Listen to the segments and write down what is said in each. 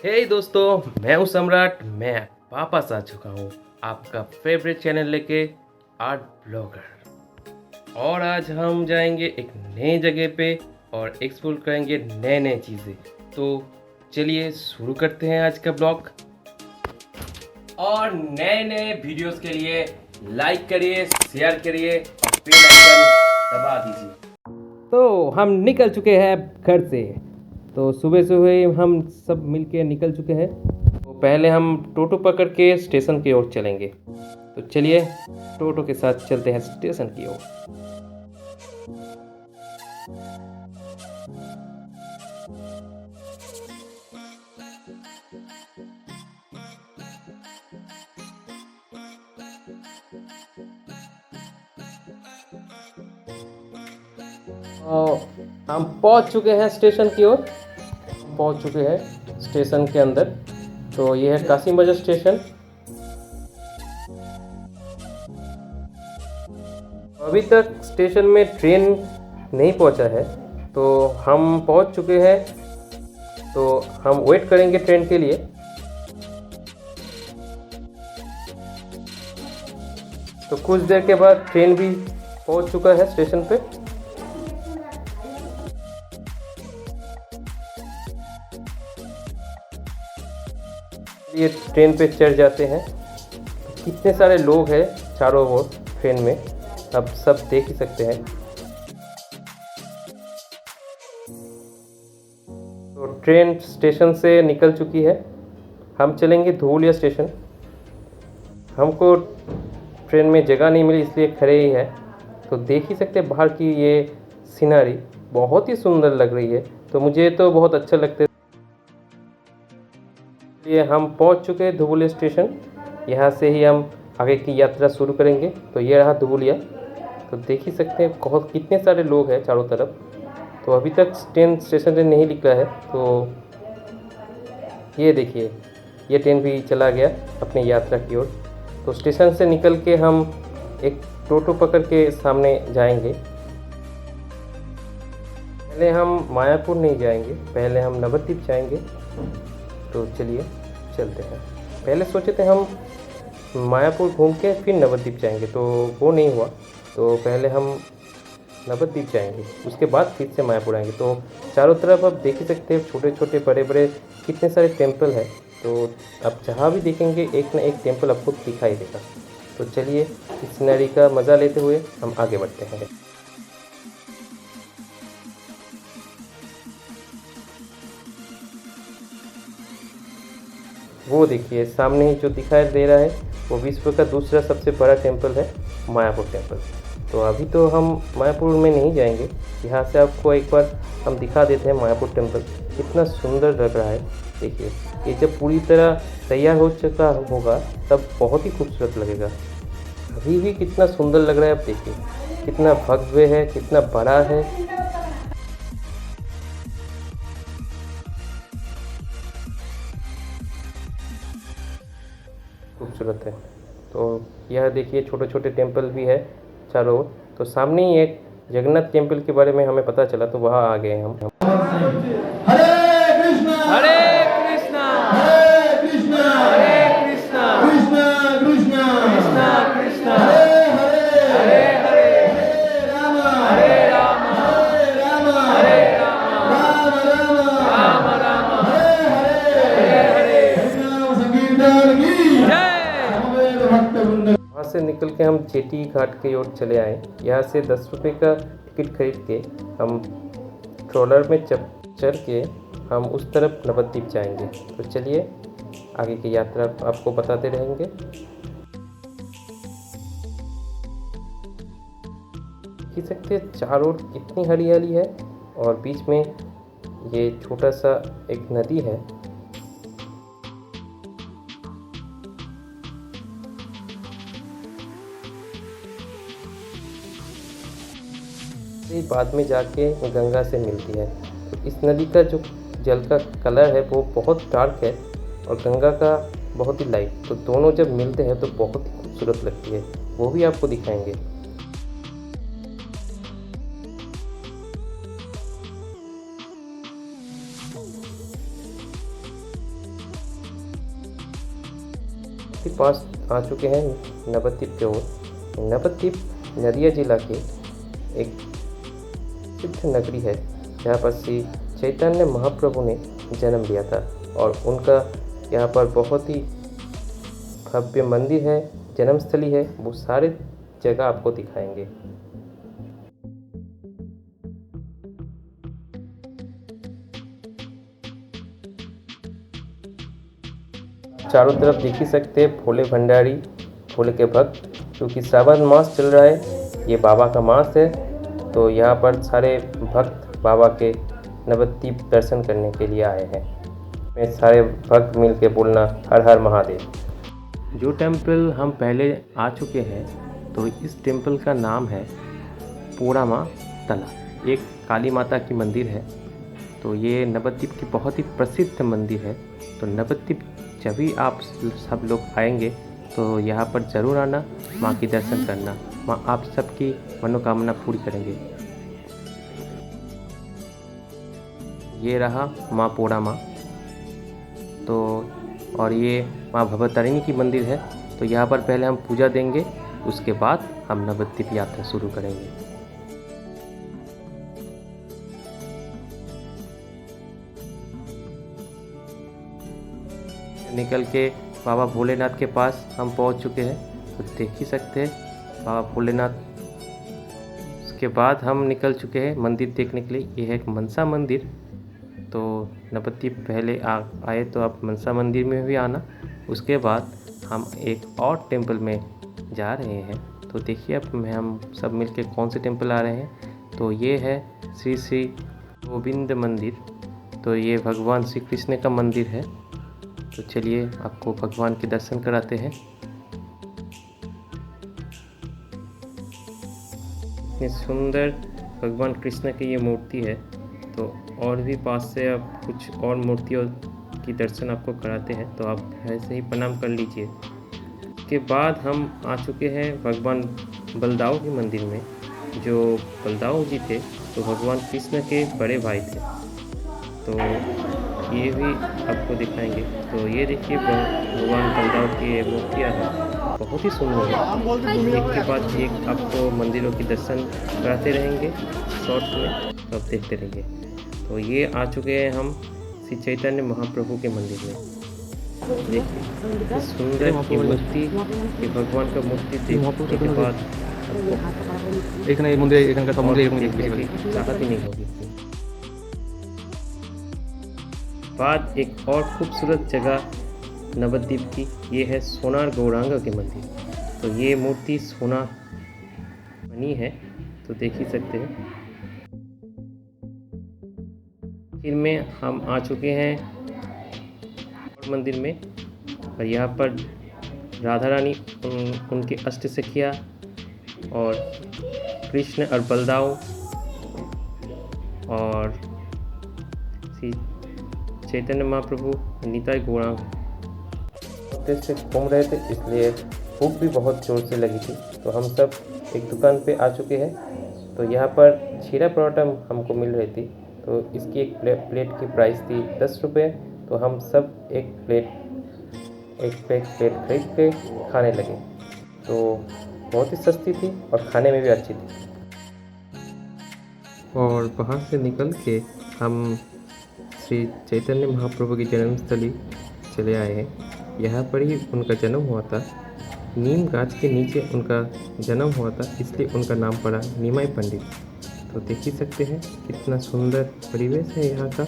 हे दोस्तों, मैं हूं सम्राट। मैं वापस आ चुका हूं आपका फेवरेट चैनल लेके, आर्ट ब्लॉगर। और आज हम जाएंगे एक नए जगह पे और एक्सप्लोर करेंगे नए नए चीज़ें। तो चलिए शुरू करते हैं आज का ब्लॉग। और नए नए वीडियोस के लिए लाइक करिए, शेयर करिए और बेल आइकन दबा दीजिए। तो हम निकल चुके हैं घर से। तो सुबह सुबह हम सब मिलके निकल चुके हैं। तो पहले हम टोटो पकड़ के स्टेशन की ओर चलेंगे। तो चलिए टोटो के साथ चलते हैं स्टेशन की ओर। हम पहुंच चुके हैं स्टेशन की ओर। पहुंच चुके हैं स्टेशन के अंदर। तो ये है कासिम बाजार स्टेशन। अभी तक स्टेशन में ट्रेन नहीं पहुंचा है, तो हम पहुंच चुके हैं। तो हम वेट करेंगे ट्रेन के लिए। तो कुछ देर के बाद ट्रेन भी पहुंच चुका है स्टेशन पे। ये ट्रेन पे चढ़ जाते हैं। कितने सारे लोग हैं चारों ओर ट्रेन में, आप सब देख ही सकते हैं। तो ट्रेन स्टेशन से निकल चुकी है। हम चलेंगे धूलिया स्टेशन। हमको ट्रेन में जगह नहीं मिली, इसलिए खड़े ही है। तो देख ही सकते हैं बाहर की ये सीनरी बहुत ही सुंदर लग रही है। तो मुझे तो बहुत अच्छा लगता है। ये हम पहुंच चुके हैं धुबुलिया स्टेशन। यहाँ से ही हम आगे की यात्रा शुरू करेंगे। तो ये रहा धुबुलिया। तो देख ही सकते हैं बहुत कितने सारे लोग हैं चारों तरफ। तो अभी तक ट्रेन स्टेशन से नहीं निकला है। तो ये देखिए, ये ट्रेन भी चला गया अपनी यात्रा की ओर। तो स्टेशन से निकल के हम एक टोटो पकड़ के सामने जाएंगे। पहले हम मायापुर नहीं जाएंगे, पहले हम नवद्वीप जाएंगे। तो चलिए चलते हैं। पहले सोचे थे हम मायापुर घूम के फिर नवद्वीप जाएंगे, तो वो नहीं हुआ। तो पहले हम नवद्वीप जाएंगे, उसके बाद फिर से मायापुर आएंगे। तो चारों तरफ आप देख ही सकते हैं छोटे छोटे बड़े बड़े कितने सारे टेम्पल है। तो आप जहाँ भी देखेंगे एक ना एक टेम्पल आपको दिखाई देगा। तो चलिए इस सीनरी का मज़ा लेते हुए हम आगे बढ़ते हैं। वो देखिए सामने ही जो दिखाई दे रहा है, वो विश्व का दूसरा सबसे बड़ा टेम्पल है, मायापुर टेम्पल। तो अभी तो हम मायापुर में नहीं जाएंगे। यहाँ से आपको एक बार हम दिखा देते हैं मायापुर टेम्पल कितना सुंदर लग रहा है। देखिए ये जब पूरी तरह तैयार हो चुका होगा तब बहुत ही खूबसूरत लगेगा। अभी भी कितना सुंदर लग रहा है। आप देखिए कितना भव्य है, कितना बड़ा है। खूबसूरत है। तो यह देखिए छोटे छोटे टेम्पल भी है चारों ओर। तो सामने ही एक जगन्नाथ टेम्पल के बारे में हमें पता चला, तो वहाँ आ गए हम। हरे कृष्णा हरे कृष्णा हरे कृष्णा हरे कृष्णा कृष्णा कृष्णा कृष्णा कृष्णा हरे हरे हरे हरे हरे राम हरे राम हरे राम हरे राम राम राम राम राम हरे हरे हरे हरे। हरिनाम संकीर्तन की जय। समवेत भक्त वृंद। वहाँ से निकल के हम चेटी घाट की ओर चले आए। यहाँ से 10 रुपये का टिकट खरीद के हम ट्रॉलर में चढ़ के हम उस तरफ नवद्वीप जाएंगे। तो चलिए आगे की यात्रा आपको बताते रहेंगे। देख सकते हैं चारों ओर कितनी हरियाली है और बीच में ये छोटा सा एक नदी है। ये बाद में जाके गंगा से मिलती है। तो इस नदी का जो जल का कलर है वो बहुत डार्क है और गंगा का बहुत ही लाइट। तो दोनों जब मिलते हैं तो बहुत ही खूबसूरत लगती है, वो भी आपको दिखाएंगे। बहुत ही पास आ चुके हैं नवद्वीप के ओर। नवद्वीप नदिया जिला की एक सिद्ध नगरी है जहाँ पर श्री चैतन्य महाप्रभु ने जन्म लिया था और उनका यहाँ पर बहुत ही भव्य मंदिर है, जन्मस्थली है। वो सारे जगह आपको दिखाएंगे। चारों तरफ देख ही सकते हैं भोले भंडारी, भोले के भक्त, क्योंकि श्रावण मास चल रहा है, ये बाबा का मास है। तो यहाँ पर सारे भक्त बाबा के नवद्वीप दर्शन करने के लिए आए हैं। में सारे भक्त मिल के बोलना हर हर महादेव। जो टेम्पल हम पहले आ चुके हैं, तो इस टेम्पल का नाम है पोड़ामा तला। एक काली माता की मंदिर है। तो ये नवद्वीप की बहुत ही प्रसिद्ध मंदिर है। तो नवद्वीप जब भी आप सब लोग आएंगे तो यहाँ पर ज़रूर आना, माँ की दर्शन करना। माँ आप सबकी मनोकामना पूरी करेंगे। ये रहा माँ पोड़ामा। तो और ये माँ भवतारिणी की मंदिर है। तो यहाँ पर पहले हम पूजा देंगे, उसके बाद हम नवद्वीप यात्रा शुरू करेंगे। निकल के बाबा भोलेनाथ के पास हम पहुंच चुके हैं। तो देख ही सकते हैं बाबा भोलेनाथ। उसके बाद हम निकल चुके हैं मंदिर देखने के लिए। यह है एक मनसा मंदिर। तो नवद्वीप पहले आए तो आप मनसा मंदिर में भी आना। उसके बाद हम एक और टेम्पल में जा रहे हैं। तो देखिए अब हम सब मिलके कौन से टेम्पल आ रहे हैं। तो ये है श्री श्री गोविंद मंदिर। तो ये भगवान श्री कृष्ण का मंदिर है। तो चलिए आपको भगवान के दर्शन कराते हैं। इतनी सुंदर भगवान कृष्ण की ये मूर्ति है। तो और भी पास से आप कुछ और मूर्तियों की दर्शन आपको कराते हैं, तो आप ऐसे ही प्रणाम कर लीजिए। उसके बाद हम आ चुके हैं भगवान बलदाऊ के मंदिर में। जो बलदाऊ जी थे तो भगवान कृष्ण के बड़े भाई थे। तो ये भी आपको दिखाएंगे। तो ये देखिए भगवान बलदाऊ की मूर्तियाँ हैं, बहुत ही सुंदर है। एक के बाद एक आपको मंदिरों की दर्शन कराते रहेंगे शॉर्ट में, तो आप देखते रहिए। तो ये आ चुके हैं हम श्री चैतन्य महाप्रभु के मंदिर में। देखिए सुंदर की मूर्ति, ये भगवान का मूर्ति देखने के बाद चाहत ही नहीं होगी। बाद एक और खूबसूरत जगह नवद्वीप की, ये है सोनार गौरांग के मंदिर। तो ये मूर्ति सोना बनी है, तो देख ही सकते हैं। फिर में हम आ चुके हैं मंदिर में, और यहाँ पर राधा रानी उनके अष्ट सखिया और कृष्ण और बलदाऊ और श्री चैतन्य महाप्रभु निताई गौरांग से घूम रहे थे, इसलिए भूख भी बहुत जोर से लगी थी। तो हम सब एक दुकान पे आ चुके हैं। तो यहाँ पर छीरा पराठा हमको मिल रही थी। तो इसकी एक प्लेट की प्राइस थी 10 रुपये। तो हम सब एक प्लेट खरीद के खाने लगे। तो बहुत ही सस्ती थी और खाने में भी अच्छी थी। और वहाँ से निकल के हम श्री चैतन्य महाप्रभु की जन्मस्थली चले आए हैं। यहाँ पर ही उनका जन्म हुआ था। नीम गाछ के नीचे उनका जन्म हुआ था, इसलिए उनका नाम पड़ा नीमाई पंडित। तो देख ही सकते हैं कितना सुंदर परिवेश है यहाँ का,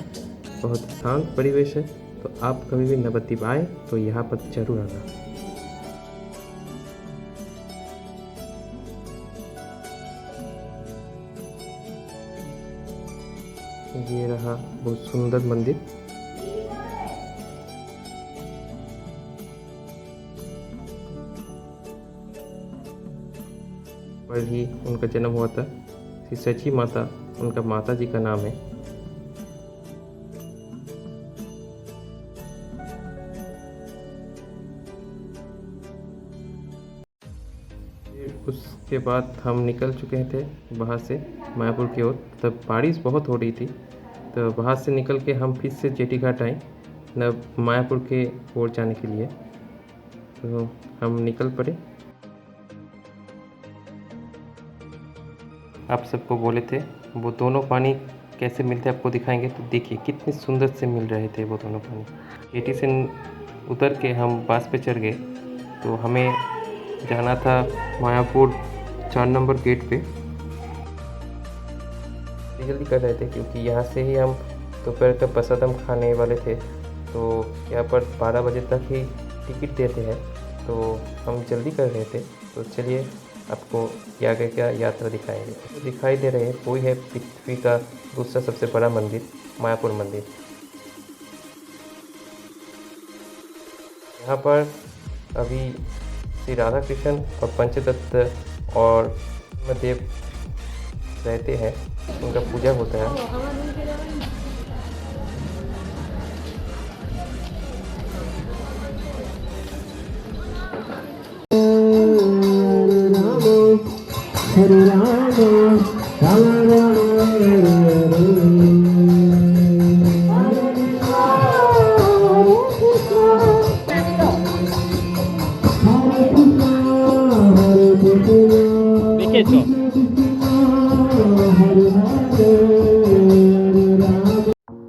बहुत शांत परिवेश है। तो आप कभी भी नवद्वीप आए तो यहाँ पर जरूर आना। ये रहा बहुत सुंदर मंदिर। पर ही उनका जन्म हुआ था। श्री सची माता उनका माता जी का नाम है। उसके बाद हम निकल चुके थे वहाँ से मायापुर की ओर। तब बारिश बहुत हो रही थी, तो वहाँ से निकल के हम फिर से जेटी घाट आए मायापुर के ओर जाने के लिए। तो हम निकल पड़े। आप सबको बोले थे वो दोनों पानी कैसे मिलते आपको दिखाएंगे, तो देखिए कितने सुंदर से मिल रहे थे वो दोनों पानी। एटी से उतर के हम बस पे चढ़ गए, तो हमें जाना था मायापुर 4 नंबर गेट पे। जल्दी कर रहे थे क्योंकि यहाँ से ही हम दोपहर का प्रसादम खाने वाले थे, तो यहाँ पर 12 बजे तक ही टिकट देते हैं, तो हम जल्दी कर रहे थे। तो चलिए आपको आगे क्या यात्रा दिखाएंगे। तो दिखाई दे रहे हैं वही है पृथ्वी का दूसरा सबसे बड़ा मंदिर, मायापुर मंदिर। यहाँ पर अभी श्री राधा कृष्ण और पंचतत्व और देव रहते हैं, उनका पूजा होता है। हरे राम राम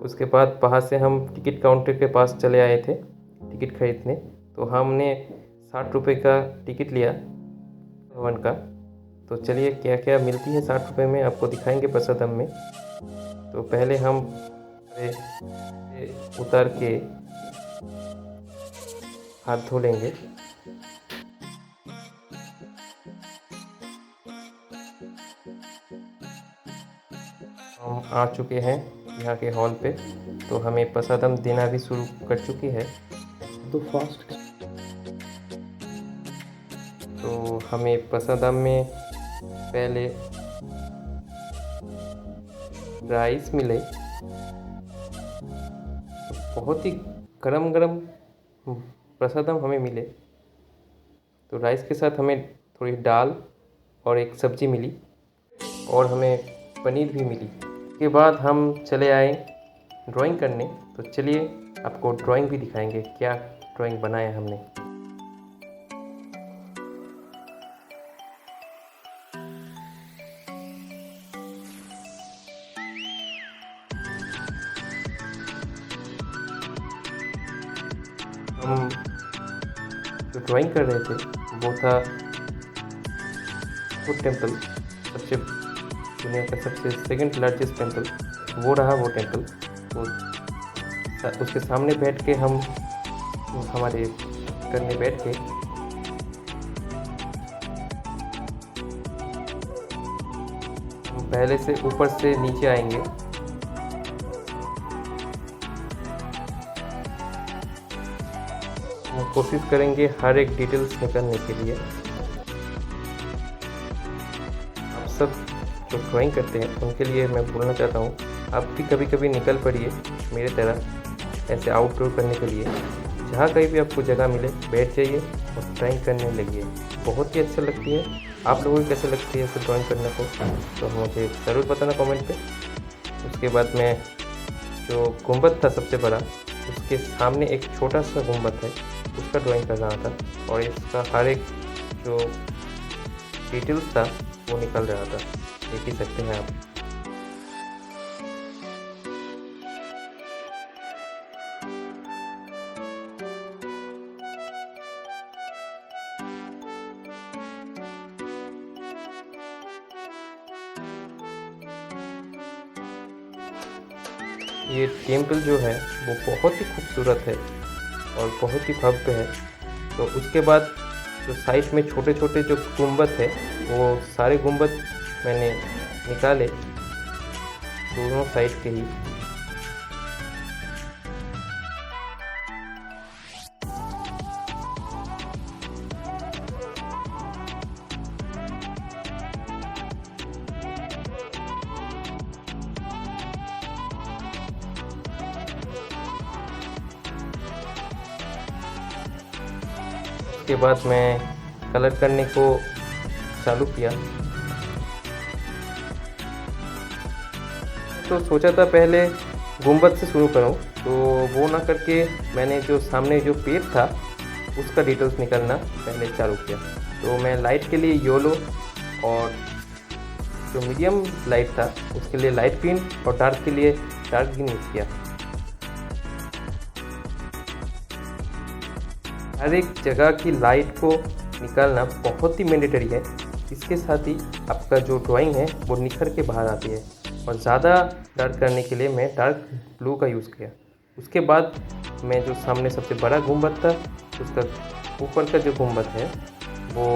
उसके बाद वहाँ से हम टिकट काउंटर के पास चले आए थे टिकट खरीदने। तो हमने 60 रुपये का टिकट लिया भवन का। तो चलिए क्या क्या मिलती है 60 रुपये में आपको दिखाएंगे प्रसादम में। तो पहले हम उतर के हाथ धो लेंगे। हम आ चुके हैं यहाँ के हॉल पे, तो हमें प्रसादम देना भी शुरू कर चुकी है। तो फास्ट तो हमें प्रसादम में पहले राइस मिले, बहुत ही गरम गरम प्रसादम हमें मिले। तो राइस के साथ हमें थोड़ी दाल और एक सब्जी मिली और हमें पनीर भी मिली। उसके बाद हम चले आए ड्राइंग करने। तो चलिए आपको ड्राइंग भी दिखाएंगे क्या ड्राइंग बनाया हमने। हम जो ड्राइंग कर रहे थे वो था वो टेम्पल, सबसे दुनिया का सबसे सेकंड लार्जेस्ट टेम्पल, वो रहा वो टेम्पल। तो उसके सामने बैठ के हम हमारे करने बैठ के हम पहले से ऊपर से नीचे आएंगे। हम कोशिश करेंगे हर एक डिटेल्स निकालने के लिए। आप सब जो ड्राइंग करते हैं उनके लिए मैं बोलना चाहता हूँ, आप भी कभी कभी निकल पड़िए मेरे तरह ऐसे आउटडोर करने के लिए। जहाँ कहीं भी आपको जगह मिले बैठ जाइए और ड्राइंग करने लगिए, बहुत ही अच्छा लगती है। आप लोगों को कैसे लगती है ऐसे ड्राइंग करने को, तो मुझे ज़रूर बताना कमेंट पे। उसके बाद मैं जो गुंबद था सबसे बड़ा, उसके सामने एक छोटा सा गुंबद है, उसका ड्राइंग कर रहा था और इसका हर एक जो डिटेल्स था वो निकल रहा था, देख ही सकते हैं आप। ये टेम्पल जो है वो बहुत ही खूबसूरत है और बहुत ही भव्य है। तो उसके बाद जो साइड में छोटे छोटे जो गुंबद है वो सारे गुंबद मैंने निकाले दोनों साइड के ही। उसके बाद मैं कलर करने को चालू किया। तो सोचा था पहले गुंबद से शुरू करूं, तो वो ना करके मैंने जो सामने जो पेड़ था उसका डिटेल्स निकलना पहले चालू किया। तो मैं लाइट के लिए येलो और जो मीडियम लाइट था उसके लिए लाइट ग्रीन और डार्क के लिए डार्क ग्रीन यूज़ किया। हर एक जगह की लाइट को निकालना बहुत ही मैंडेटरी है। इसके साथ ही आपका जो ड्राइंग है वो निखर के बाहर आती है। और ज़्यादा डार्क करने के लिए मैं डार्क ब्लू का यूज़ किया। उसके बाद मैं जो सामने सबसे बड़ा गुंबद था उसका ऊपर का जो गुंबद है वो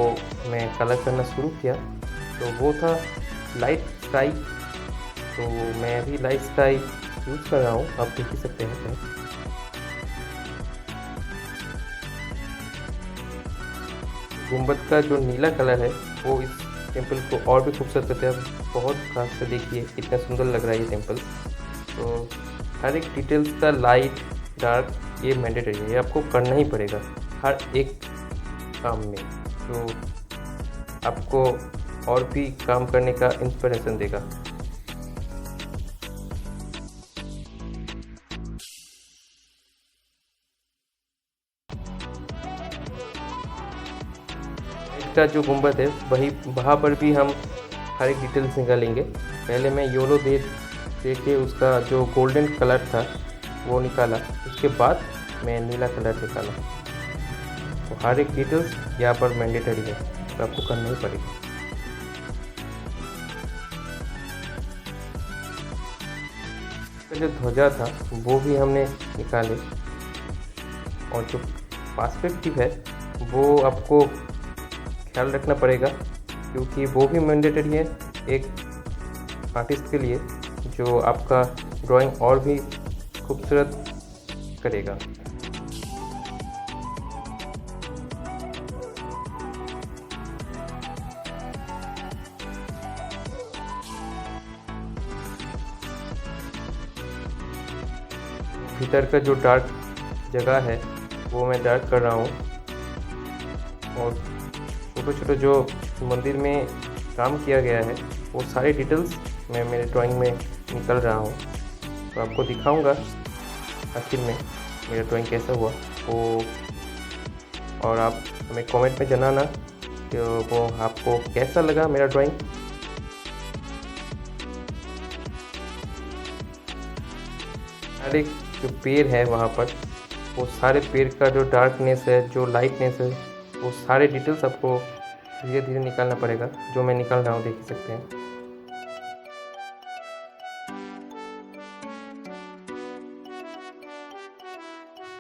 मैं कलर करना शुरू किया। तो वो था लाइट स्काई। तो मैं अभी लाइट स्काई यूज़ कर रहा हूँ, आप देख ही सकते हैं। गुंबद का जो नीला कलर है वो इस टेम्पल को और भी खूबसूरत करते हैं। बहुत खास से देखिए कितना सुंदर लग रहा है ये टेम्पल। तो हर एक डिटेल्स का लाइट डार्क ये मैंडेटरी है, ये आपको करना ही पड़ेगा हर एक काम में, जो आपको और भी काम करने का इंस्पिरेशन देगा। का जो गुंबद है वहाँ पर भी हम हर एक डिटेल्स निकालेंगे। पहले मैं येलो दे के उसका जो गोल्डन कलर था वो निकाला। उसके बाद मैं नीला कलर निकाला। तो हर एक डिटेल्स यहाँ पर मैंडेटरी है, तो आपको करना ही पड़ेगा। जो ध्वजा था वो भी हमने निकाले। और जो पर्सपेक्टिव है वो आपको ख्याल रखना पड़ेगा, क्योंकि वो भी मैंडेटरी है एक आर्टिस्ट के लिए, जो आपका ड्राइंग और भी खूबसूरत करेगा। भीतर का जो डार्क जगह है वो मैं डार्क कर रहा हूँ। और छोटे छोटे जो मंदिर में काम किया गया है वो सारे डिटेल्स मैं मेरे ड्राइंग में निकल रहा हूँ। तो आपको दिखाऊंगा आखिर में मेरा ड्राइंग कैसा हुआ वो। और आप हमें कमेंट में जनाना कि वो आपको कैसा लगा मेरा ड्राइंग। हर एक जो पेड़ है वहाँ पर वो सारे पेड़ का जो डार्कनेस है, जो लाइटनेस है, वो सारे डिटेल्स आपको धीरे धीरे निकालना पड़ेगा, जो मैं निकाल रहा हूँ, देख सकते हैं।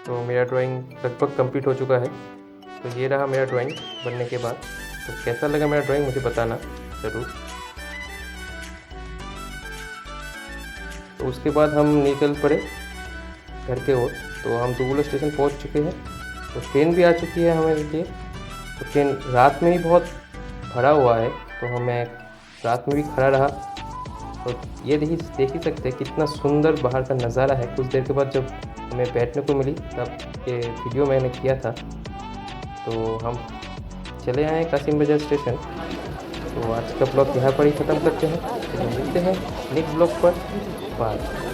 तो मेरा ड्राइंग लगभग कंप्लीट हो चुका है। तो ये रहा मेरा ड्राइंग बनने के बाद। तो कैसा लगा मेरा ड्राइंग मुझे बताना ज़रूर। तो उसके बाद हम निकल पड़े घर के ओर। तो हम दुगुला स्टेशन पहुंच चुके हैं। तो ट्रेन भी आ चुकी है हमारे लिए। तो ट्रेन रात में ही बहुत भरा हुआ है, तो हमें रात में भी खड़ा रहा। तो ये देख ही सकते हैं कितना सुंदर बाहर का नज़ारा है। कुछ देर के बाद जब हमें बैठने को मिली तब ये वीडियो मैंने किया था। तो हम चले आए कासिम बाजार स्टेशन। तो आज का ब्लॉग यहाँ पर ही ख़त्म करते हैं। तो मिलते हैं नेक्स्ट ब्लॉग पर। बाय।